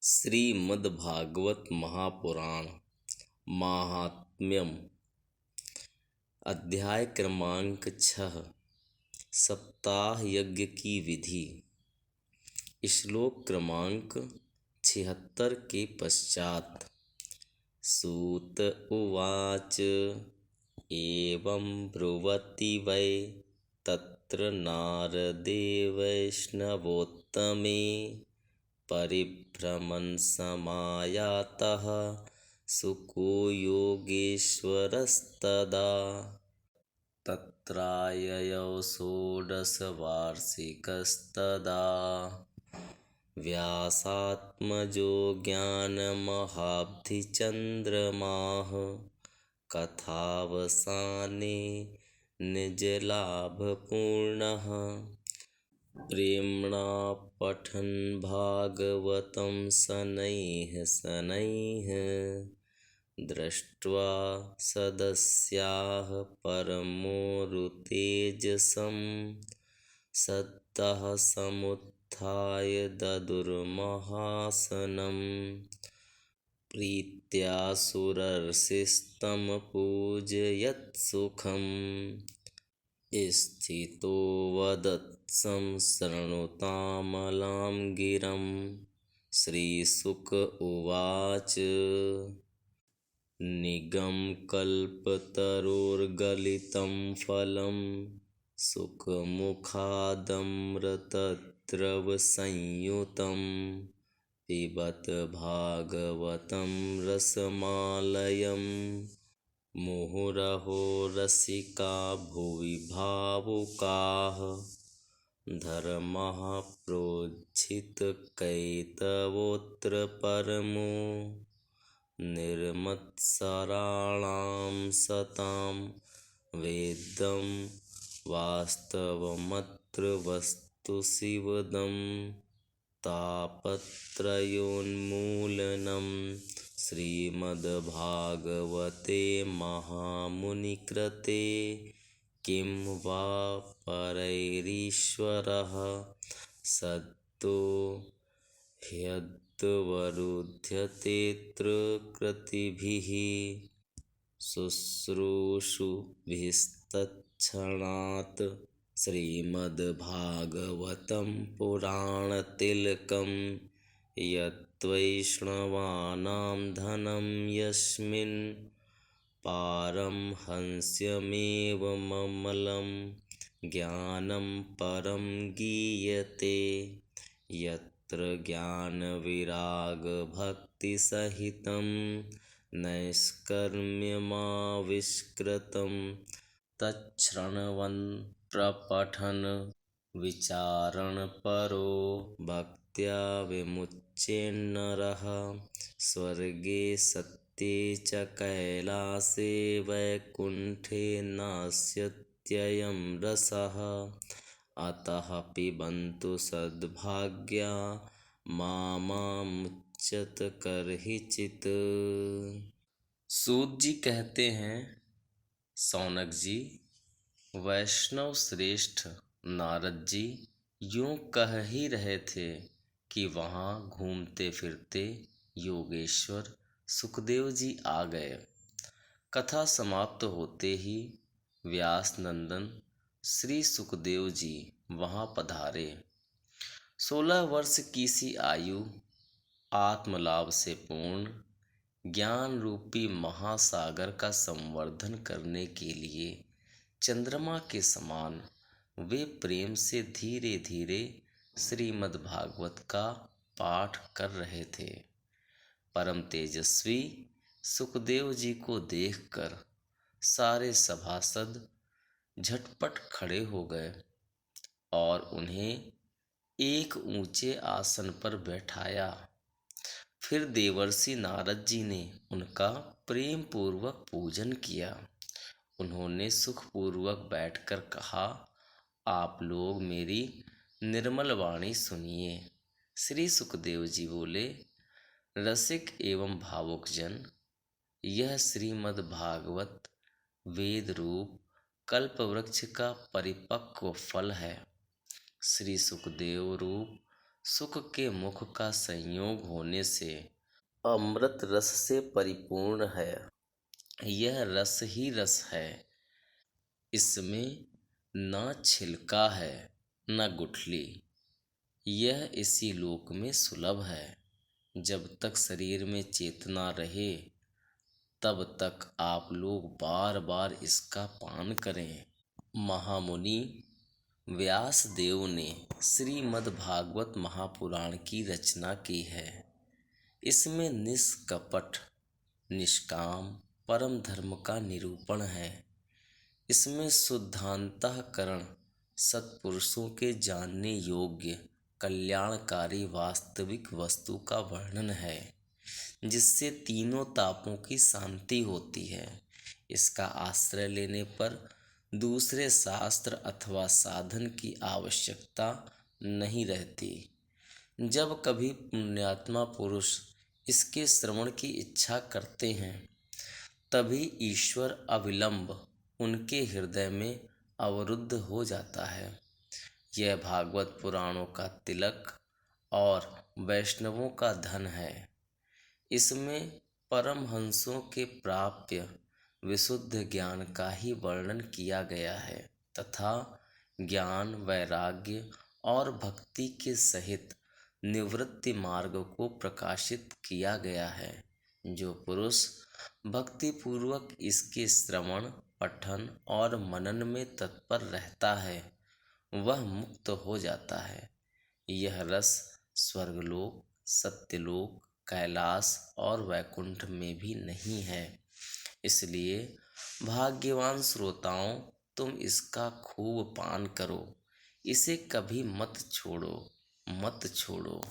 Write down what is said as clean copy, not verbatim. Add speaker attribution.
Speaker 1: श्रीमद्भागवत महापुराण माहात्म्यम अध्याय क्रमांक 6 सप्ताह यज्ञ की विधि। श्लोक क्रमांक 76 के पश्चात। सूत उवाच एवं ब्रुवति वै तत्र नारदे वैष्णवोत्तमे परिभ्रमन् समायातः सुको योगेश्वरस्तदा। तत्राययौ षोडशवार्षिकस्तदा व्यासात्मजो ज्ञानमहाब्धिचन्द्रमाः कथावसाने निजलाभपूर्णः प्रेम्णा पठन् भागवतं शनैः शनैः दृष्ट्वा सदस्याः परमोरुतेजसं सद्यः समुत्थाय ददुर्महासनं प्रीत्या सुरर्षिस्तं पूजयत्सुखम् स्थितो वदत्सं शृणुतामलां गिरं। श्रीशुक उवाच निगमकल्पतरोर्गलितं फलं सुखमुखादमृतद्रवसंयुतं पिबत भागवतं रसमालयम् मुहुरहो रसिका भुवि भावुकाः धर्मः प्रोज्झितकैतवोऽत्र परमो निर्मत्सराणां सतां वेदं वास्तवमत्र वस्तु शिवदं तापत्रयोन्मूलनं श्रीमद्भागवते महामुनिकृते किं वा परैरीश्वरः सद्यो ह्यद्वरुध्यतेऽत्र कृतिभिः शुश्रूषुभिस्तत्क्षणात् श्रीमद्भागवतं पुराणतिलकं यद्वैष्णवानां धनं यस्मिन् पारमहंस्यमेवममलं ज्ञानं परं गीयते यत्र ज्ञानविरागभक्तिसहितं नैष्कर्म्यमाविष्कृतं तच्छृण्वन् प्रपठन् विचारणपरो भक्त्या विमुच्येन्नरः स्वर्गे सत्ये च कैलासे वैकुण्ठे नास्त्ययं रसः अतः पिबन्तु सद्भाग्या मामुच्यत करहिचित्। सूत जी कहते हैं, सौनक जी, वैष्णव श्रेष्ठ नारद जी यूं कह ही रहे थे कि वहां घूमते फिरते योगेश्वर सुखदेव जी आ गए। कथा समाप्त होते ही व्यास नंदन श्री सुखदेव जी वहां पधारे। 16 वर्ष की सी आयु आत्मलाभ से पूर्ण ज्ञान रूपी महासागर का संवर्धन करने के लिए चंद्रमा के समान वे प्रेम से धीरे धीरे श्रीमद्भागवत का पाठ कर रहे थे। परम तेजस्वी सुखदेव जी को देखकर सारे सभासद झटपट खड़े हो गए और उन्हें एक ऊंचे आसन पर बैठाया। फिर देवर्षि नारद जी ने उनका प्रेम पूर्वक पूजन किया। उन्होंने सुखपूर्वक बैठकर कहा, आप लोग मेरी निर्मल वाणी सुनिए। श्री सुखदेव जी बोले, रसिक एवं भावुक जन, यह श्रीमद्भागवत वेद रूप कल्पवृक्ष का परिपक्व फल है। श्री सुखदेव रूप सुख के मुख का संयोग होने से अमृत रस से परिपूर्ण है। यह रस ही रस है। इसमें न छिलका है न गुठली। यह इसी लोक में सुलभ है। जब तक शरीर में चेतना रहे तब तक आप लोग बार बार इसका पान करें। महामुनि व्यास देव ने श्रीमद् भागवत महापुराण की रचना की है। इसमें निष्कपट निष्काम परम धर्म का निरूपण है। इसमें शुद्धांतःकरण सत्पुरुषों के जानने योग्य कल्याणकारी वास्तविक वस्तु का वर्णन है, जिससे तीनों तापों की शांति होती है। इसका आश्रय लेने पर दूसरे शास्त्र अथवा साधन की आवश्यकता नहीं रहती। जब कभी पुण्यात्मा पुरुष इसके श्रवण की इच्छा करते हैं तभी ईश्वर अविलंब उनके हृदय में अवरुद्ध हो जाता है। यह भागवत पुराणों का तिलक और वैष्णवों का धन है। इसमें परमहंसों के प्राप्य विशुद्ध ज्ञान का ही वर्णन किया गया है तथा ज्ञान वैराग्य और भक्ति के सहित निवृत्ति मार्ग को प्रकाशित किया गया है। जो पुरुष भक्तिपूर्वक इसके श्रवण पठन और मनन में तत्पर रहता है वह मुक्त हो जाता है। यह रस स्वर्गलोक सत्यलोक कैलाश और वैकुंठ में भी नहीं है। इसलिए भाग्यवान श्रोताओं, तुम इसका खूब पान करो। इसे कभी मत छोड़ो, मत छोड़ो।